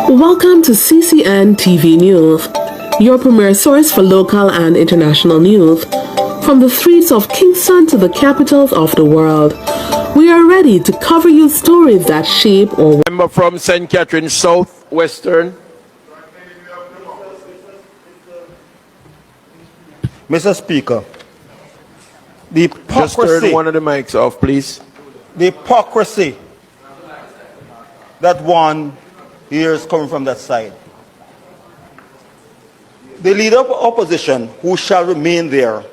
Welcome to CCN TV News, your premier source for local and international news. From the streets of Kingston to the capitals of the world, we are ready to cover you stories that shape or... Member from St. Catherine South Western. Mr. Speaker, the Just hypocrisy, turn one of the mics off, please. the hypocrisy that one hears coming from that side. The leader of opposition, who shall remain there,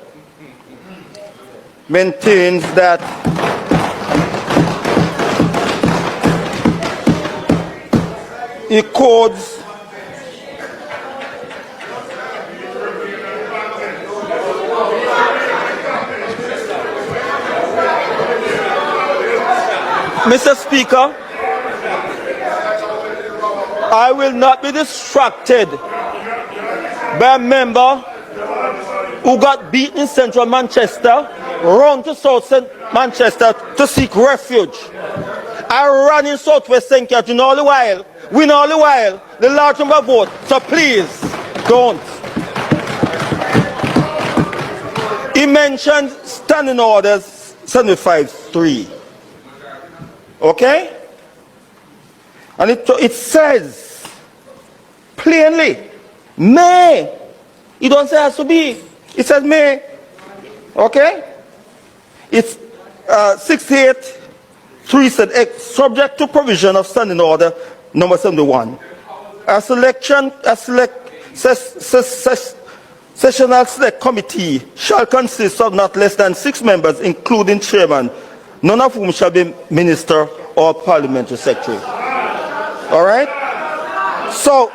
maintains that he codes Mr. Speaker, I will not be distracted by a member who got beaten in central Manchester, run to south Manchester to seek refuge. I ran in southwest St. Catherine all the while, win all the while, the large number of votes, so please, don't. He mentioned standing orders 75-3. Okay? And it says plainly, may. It don't say has to be. It says may. Okay? It's 68-3 said, subject to provision of standing order number 71. A sessional select committee shall consist of not less than 6 members, including chairman, none of whom shall be minister or parliamentary secretary. All right? So,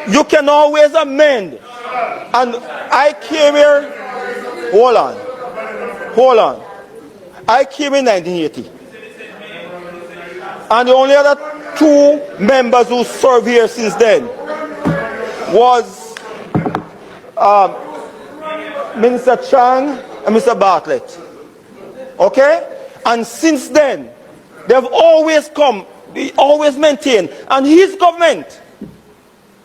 you can always amend. And I came here, hold on. I came in 1980. And the only other 2 members who served here since then was Minister Chang and Mr. Bartlett. Okay? And since then, they've always come, they always maintained, and his government,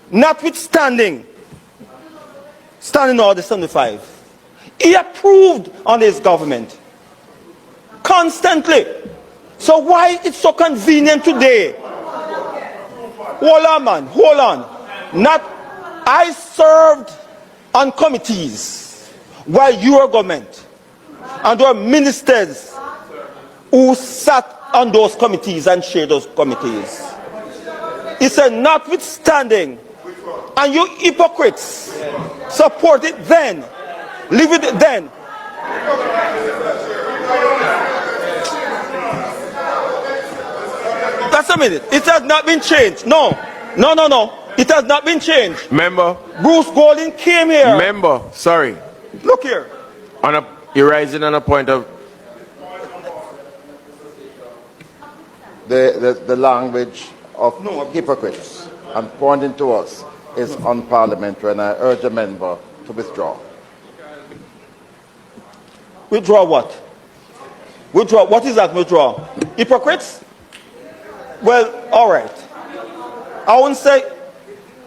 notwithstanding standing order 75, he approved on his government constantly. So why it's so convenient today? Hold on, man, hold on. I served on committees while your government, and there were ministers who sat on those committees and chaired those committees. He said, notwithstanding, and you hypocrites support it then, leave it then. That's a minute. It has not been changed. No. It has not been changed. Member. Bruce Golding came here. Member, sorry. Look here. You're rising on a point of... The language of hypocrites and pointing to us is unparliamentary, and I urge a member to withdraw. Withdraw what? Withdraw. What is that withdraw? Hypocrites? Well, all right. I won't say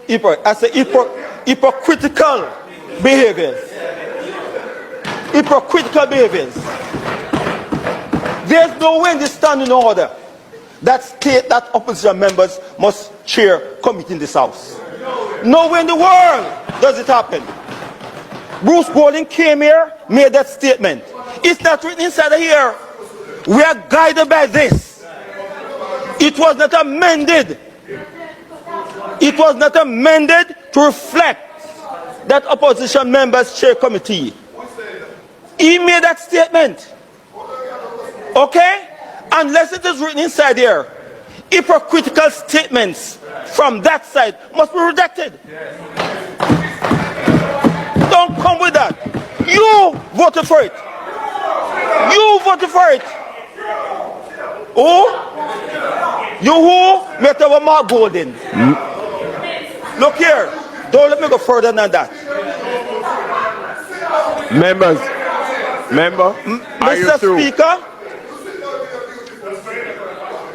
hypocrite. I say hypocritical behaviors. Hypocritical behaviors. There's no way in the standing order that state that opposition members must chair committee in this house. Nowhere in the world does it happen. Bruce Golding came here, made that statement. It's not written inside of here. We are guided by this. It was not amended. It was not amended to reflect that opposition members chair committee. He made that statement. Okay? Unless it is written inside here, hypocritical statements from that side must be rejected. Don't come with that. You voted for it. You voted for it. Who? You who? Met over Mark Golden. Look here. Don't let me go further than that. Member, are you Mr. through? Speaker,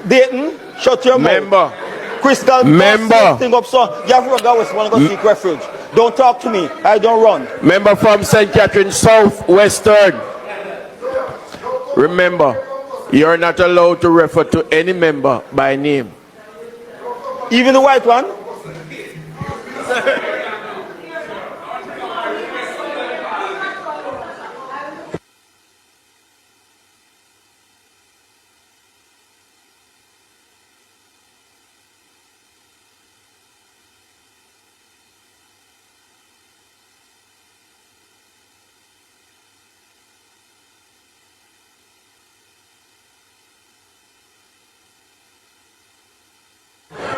Dayton, shut your mouth. Member. Crystal Member. thing up, so you have to go west, want to go seek refuge. Don't talk to me. I don't run. Member from St. Catherine South Western. Remember, you're not allowed to refer to any member by name. Even the white one?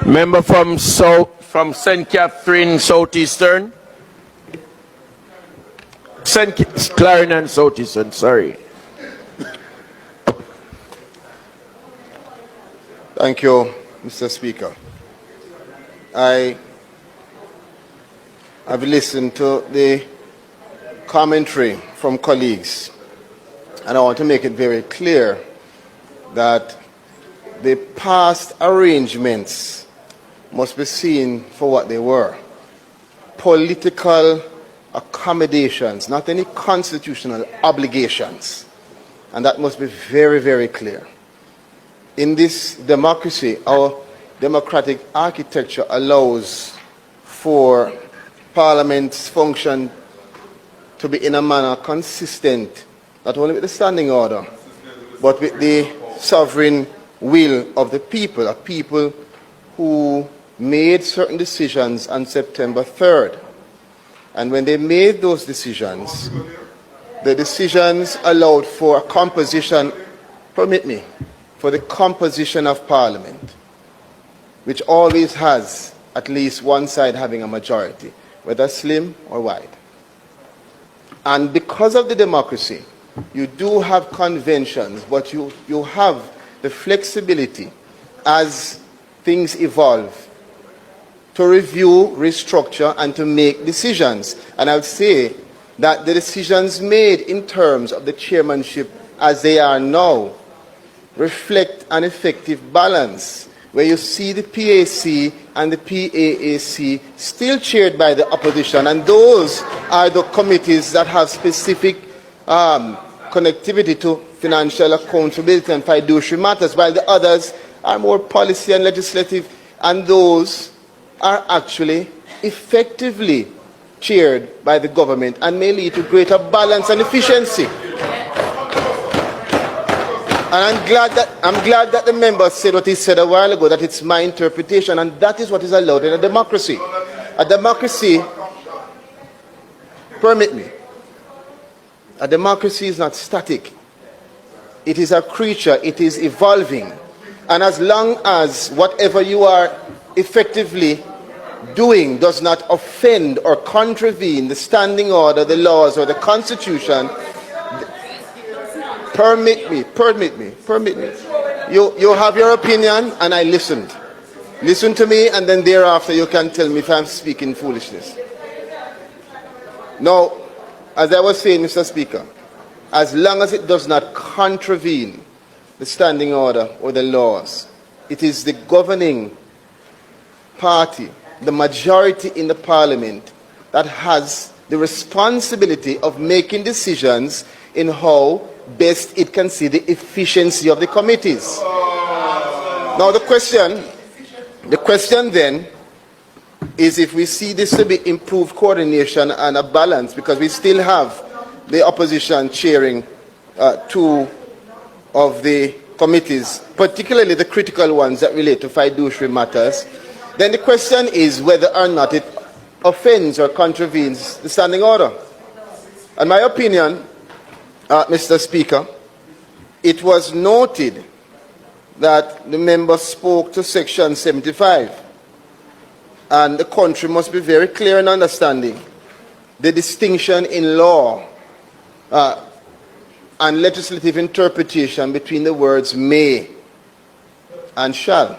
Member from St. Catherine Southeastern. St. Clarendon Southeastern, sorry. Thank you, Mr. Speaker. I have listened to the commentary from colleagues, and I want to make it very clear that the past arrangements must be seen for what they were. Political accommodations, not any constitutional obligations. And that must be very, very clear. In this democracy, our democratic architecture allows for Parliament's function to be in a manner consistent, not only with the standing order, but with the sovereign will of the people, a people who made certain decisions on September 3rd. And when they made those decisions, the decisions allowed for a composition, permit me, for the composition of Parliament, which always has at least one side having a majority, whether slim or wide. And because of the democracy, you do have conventions, but you have the flexibility as things evolve to review, restructure, and to make decisions. And I would say that the decisions made in terms of the chairmanship as they are now reflect an effective balance, where you see the PAC and the PAAC still chaired by the opposition, and those are the committees that have specific connectivity to financial accountability and fiduciary matters, while the others are more policy and legislative, and those are actually effectively chaired by the government and may lead to greater balance and efficiency. And I'm glad that the member said what he said a while ago, that it's my interpretation, and that is what is allowed in a democracy. A democracy, permit me, a democracy is not static. It is a creature, it is evolving. And as long as whatever you are effectively doing does not offend or contravene the standing order, the laws, or the Constitution, permit me. You have your opinion, and I listened. Listen to me, and then thereafter you can tell me if I'm speaking foolishness. Now, as I was saying, Mr. Speaker, as long as it does not contravene the standing order or the laws, it is the governing party, the majority in the Parliament, that has the responsibility of making decisions in how best it can see the efficiency of the committees. Now the question then is, if we see this to be improved coordination and a balance, because we still have the opposition chairing two of the committees, particularly the critical ones that relate to fiduciary matters, then the question is whether or not it offends or contravenes the standing order. In my opinion, Mr. Speaker, it was noted that the member spoke to Section 75, and the country must be very clear in understanding the distinction in law and legislative interpretation between the words may and shall.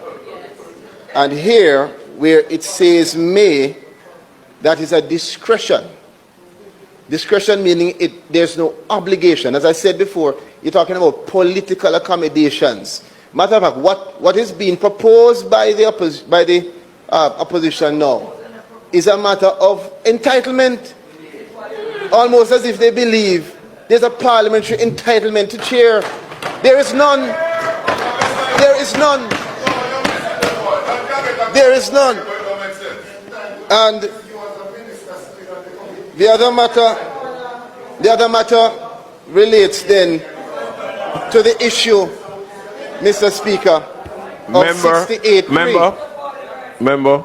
And here, where it says may, that is a discretion. Discretion meaning there's no obligation. As I said before, you're talking about political accommodations, Matter of fact, what is being proposed by the opposition now is a matter of entitlement, almost as if they believe there's a parliamentary entitlement to chair. There is none. There is none. There is none. And the other matter relates then to the issue, Mr. Speaker, of 68.3. Member.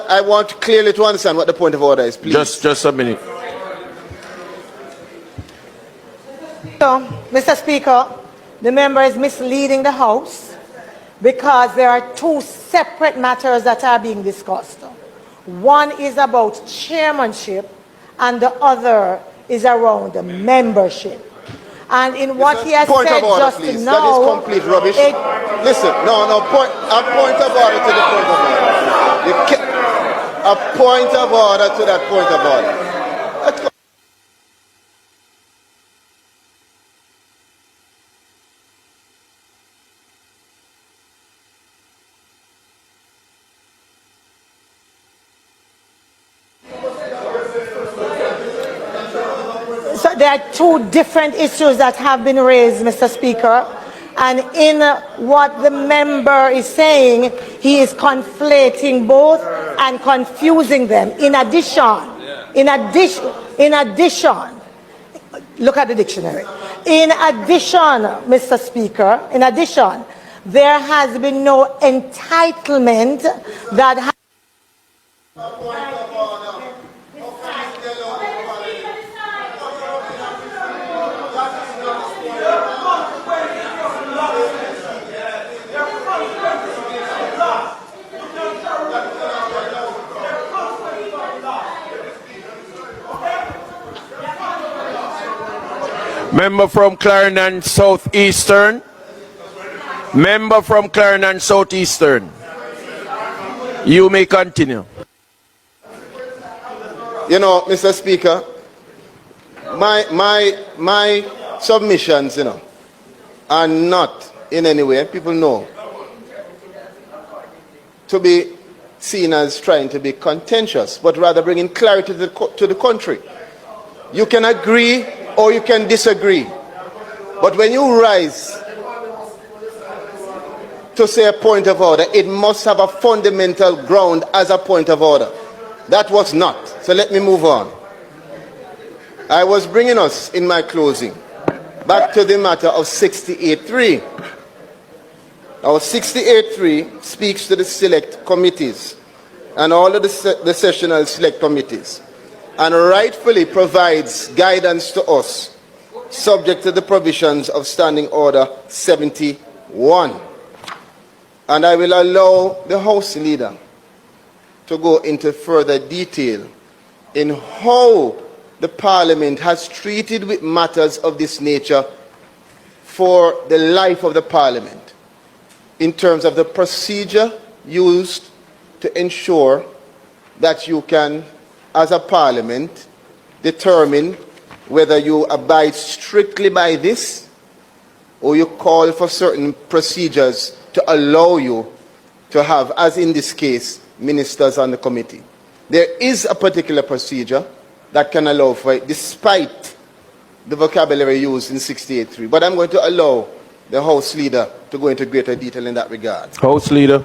I want clearly to understand what the point of order is, please. Just a minute. So, Mr. Speaker, the member is misleading the House because there are two separate matters that are being discussed. One is about chairmanship and the other is around the membership. And in what he has Point said of order, just please. now... That is complete rubbish. Listen, a point of order to the point of order. A point of order to that point of order. So there are two different issues that have been raised, Mr. Speaker. And in what the member is saying, he is conflating both and confusing them. In addition, look at the dictionary. In addition, Mr. Speaker, there has been no entitlement that has... Member from Clarendon Southeastern. Member from Clarendon Southeastern. You may continue. You know, Mr. Speaker, my submissions, are not in any way, people know, to be seen as trying to be contentious, but rather bringing clarity to the country. You can agree or you can disagree, but when you rise to say a point of order, it must have a fundamental ground as a point of order. That was not. So let me move on. I was bringing us, in my closing, back to the matter of 68.3. Our 68.3 speaks to the select committees and all of the sessional select committees, and rightfully provides guidance to us, subject to the provisions of Standing Order 71. And I will allow the House Leader to go into further detail in how the Parliament has treated with matters of this nature for the life of the Parliament, in terms of the procedure used to ensure that you can, as a Parliament, determine whether you abide strictly by this or you call for certain procedures to allow you to have, as in this case, ministers on the committee. There is a particular procedure that can allow for it, despite the vocabulary used in 68.3. But I'm going to allow the House Leader to go into greater detail in that regard. House Leader.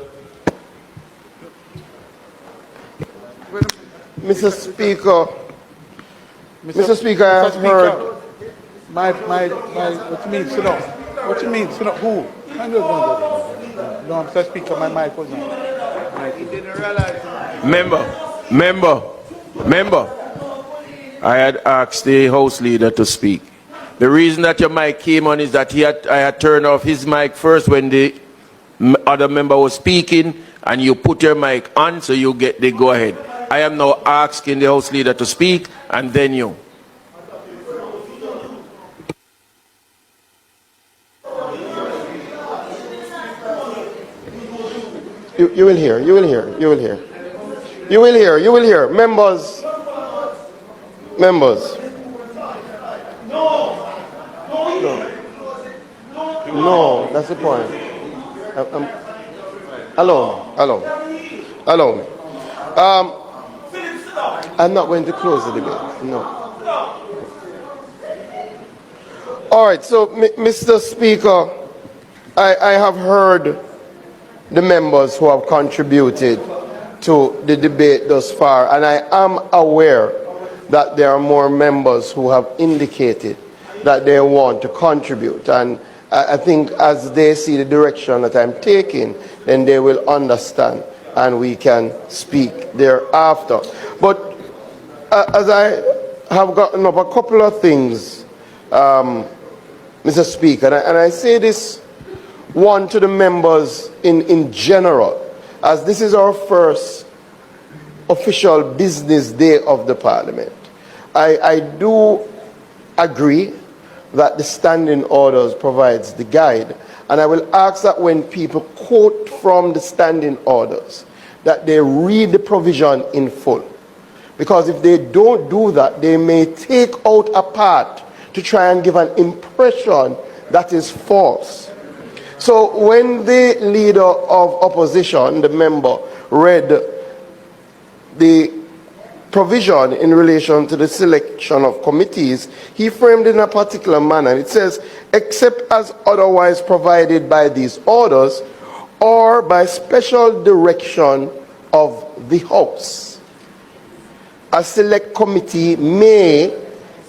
Mr. Speaker, I have heard... What you mean, sit down? What you mean, sit down? Who? No, Mr. Speaker, my mic was on. Member. I had asked the House Leader to speak. The reason that your mic came on is that I had turned off his mic first when the other member was speaking, and you put your mic on, so you get the go ahead. I am now asking the House Leader to speak, and then you. You will hear. Members. No, that's the point. Allow me. I'm not going to close the debate. No. All right. So, Mr. Speaker, I have heard the members who have contributed to the debate thus far, and I am aware that there are more members who have indicated that they want to contribute. And I think as they see the direction that I'm taking, then they will understand and we can speak thereafter. But as I have gotten up a couple of things, Mr. Speaker, and I say this one to the members in general, as this is our first official business day of the Parliament. I do agree that the standing orders provides the guide, and I will ask that when people quote from the standing orders, that they read the provision in full. Because if they don't do that, they may take out a part to try and give an impression that is false. So when the leader of opposition, the member, read the provision in relation to the selection of committees, he framed it in a particular manner. It says, except as otherwise provided by these orders or by special direction of the House, a select committee may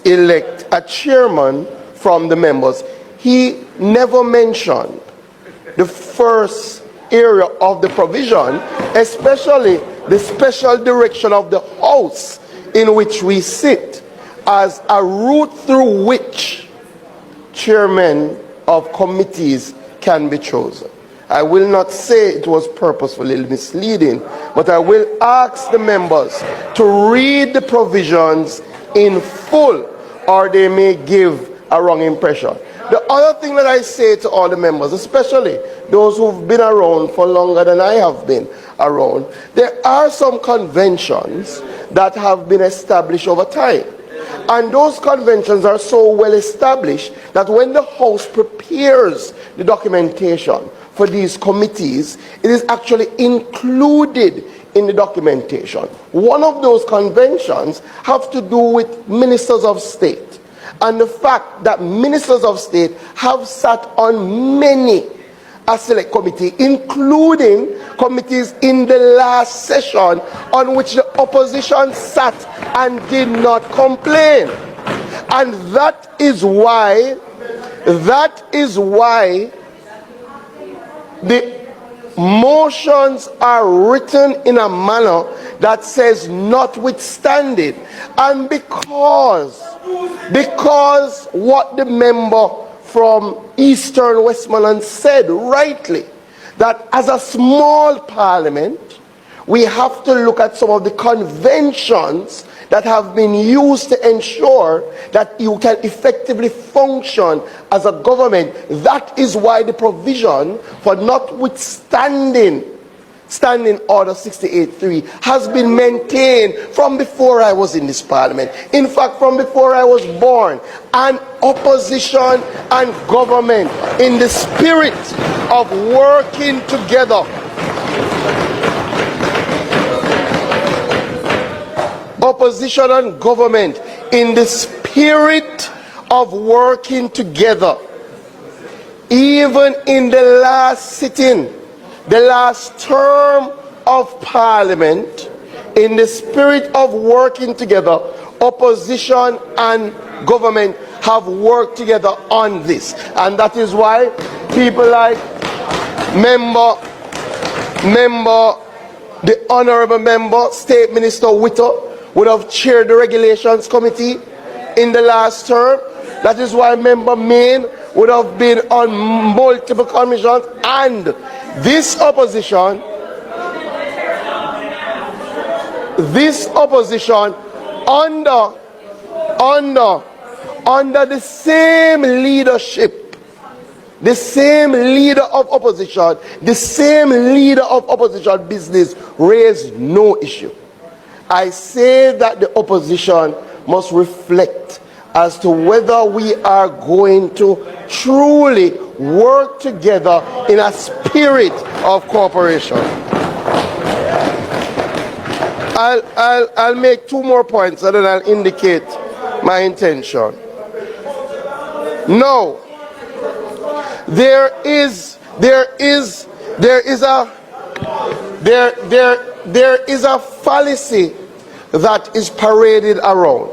elect a chairman from the members. He never mentioned the first area of the provision, especially the special direction of the House in which we sit, as a route through which chairmen of committees can be chosen. I will not say it was purposefully misleading, but I will ask the members to read the provisions in full, or they may give a wrong impression. The other thing that I say to all the members, especially those who've been around for longer than I have been around, there are some conventions that have been established over time. And those conventions are so well established that when the House prepares the documentation for these committees, it is actually included in the documentation. One of those conventions have to do with ministers of state, and the fact that ministers of state have sat on many a select committee, including committees in the last session on which the opposition sat and did not complain. And that is why the motions are written in a manner that says notwithstanding. And because what the member from Eastern Westmoreland said rightly, that as a small parliament, we have to look at some of the conventions that have been used to ensure that you can effectively function as a government. That is why the provision for notwithstanding Standing Order 68.3 has been maintained from before I was in this parliament. In fact, from before I was born. And opposition and government, in the spirit of working together, opposition and government, in the spirit of working together, even in the last sitting, the last term of Parliament, in the spirit of working together, opposition and government have worked together on this. And that is why people like the Honourable Member, State Minister Witter, would have chaired the Regulations Committee in the last term. That is why Member Main would have been on multiple commissions, and this opposition under the same leadership, the same leader of opposition, the same leader of opposition business raised no issue. I say that the opposition must reflect as to whether we are going to truly work together in a spirit of cooperation. I'll make two more points and then I'll indicate my intention. No, there is a fallacy that is paraded around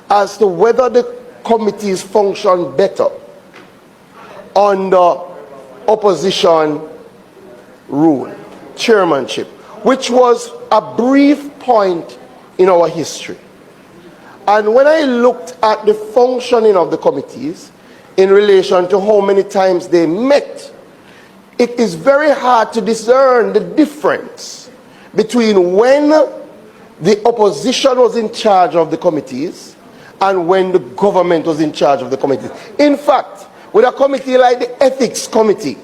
as to whether the committees function better under opposition rule, chairmanship, which was a brief point in our history. And when I looked at the functioning of the committees in relation to how many times they met, it is very hard to discern the difference between when the opposition was in charge of the committees and when the government was in charge of the committees. In fact, with a committee like the Ethics Committee,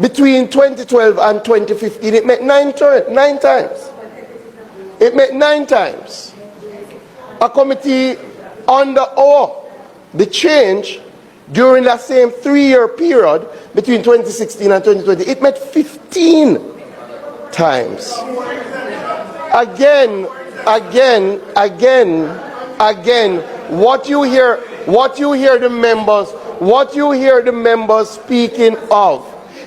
between 2012 and 2015, it met nine times. It met 9 times. A committee under the change during that same 3-year period between 2016 and 2020, it met 15 times. Again, what you hear the members speaking of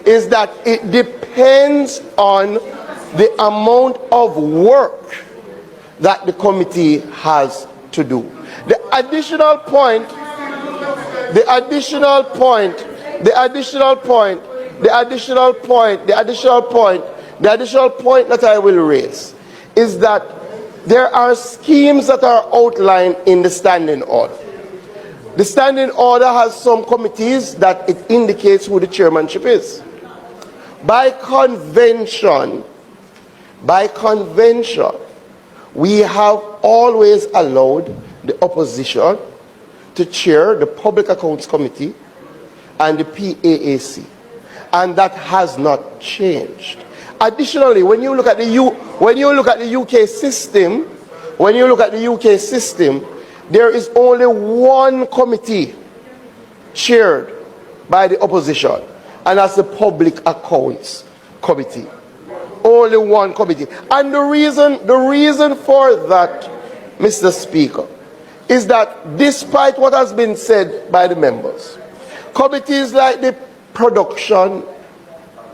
is that it depends on the amount of work that the committee has to do. The additional point that I will raise is that there are schemes that are outlined in the standing order. The standing order has some committees that it indicates who the chairmanship is. By convention, we have always allowed the opposition to chair the Public Accounts Committee and the PAAC, and that has not changed. Additionally, when you look at the UK system, there is only one committee chaired by the opposition, and that's the Public Accounts Committee. Only one committee. And the reason for that, Mr. Speaker, is that despite what has been said by the members, committees like the Production,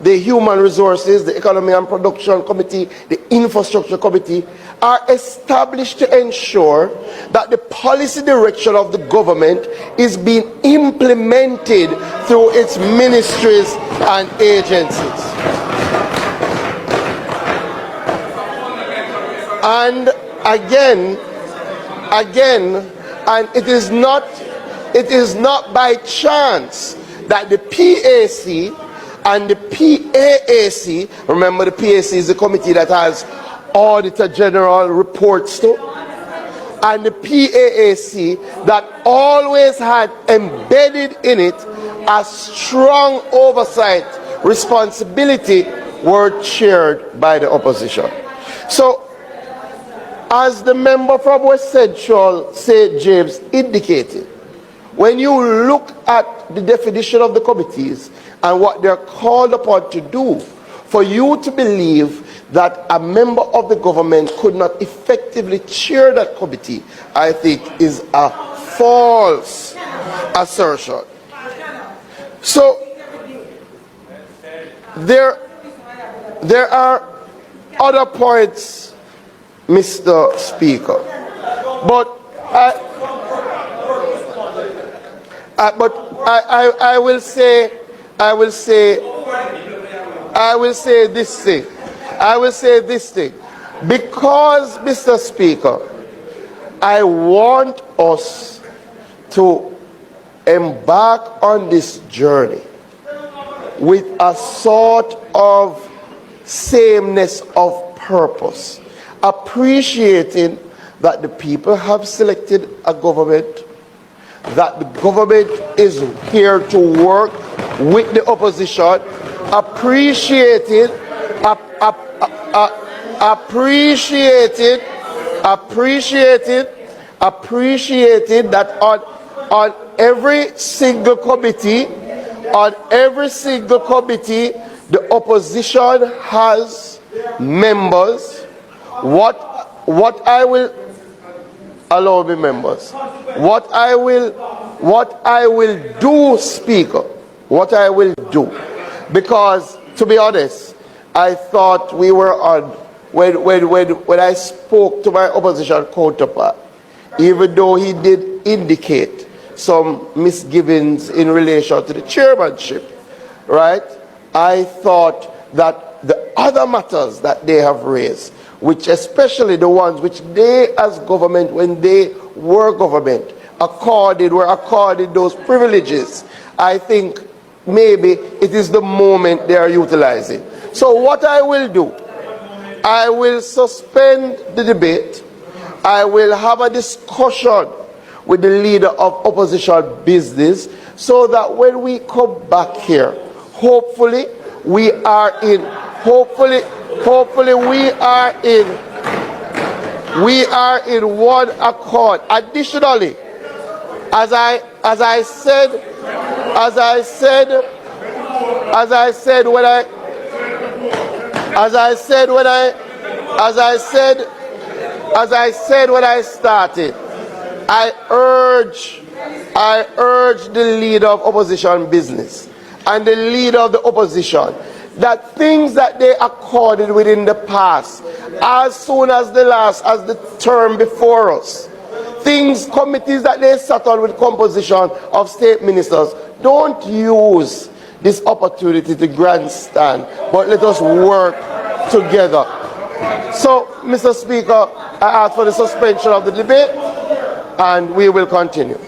the Human Resources, the Economy and Production Committee, the Infrastructure Committee, are established to ensure that the policy direction of the government is being implemented through its ministries and agencies. And again, and it is not by chance that the PAC and the PAAC, remember the PAC is the committee that has Auditor General reports to, and the PAAC that always had embedded in it a strong oversight responsibility, were chaired by the opposition. So, as the member from West Central, St. James, indicated, when you look at the definition of the committees and what they're called upon to do, for you to believe that a member of the government could not effectively chair that committee, I think is a false assertion. So, there are other points, Mr. Speaker, but I will say this thing. Because, Mr. Speaker, I want us to embark on this journey with a sort of sameness of purpose, appreciating that the people have selected a government, that the government is here to work with the opposition, appreciating appreciated that on every single committee, the opposition has members. What I will allow me, members. What I will do, Speaker. What I will do, because to be honest, I thought we were on when I spoke to my opposition counterpart, even though he did indicate some misgivings in relation to the chairmanship, right? I thought that the other matters that they have raised, which especially the ones which they as government, when they were government, were accorded those privileges, I think maybe it is the moment they are utilizing. So what I will do, I will suspend the debate. I will have a discussion with the leader of opposition business so that when we come back here, hopefully we are in one accord. Additionally, as I said when I started, I urge the leader of opposition business and the leader of the opposition that things that they accorded within the past, as soon as the term before us, committees that they sat on with composition of state ministers, don't use this opportunity to grandstand, but let us work together. So, Mr. Speaker, I ask for the suspension of the debate, and we will continue.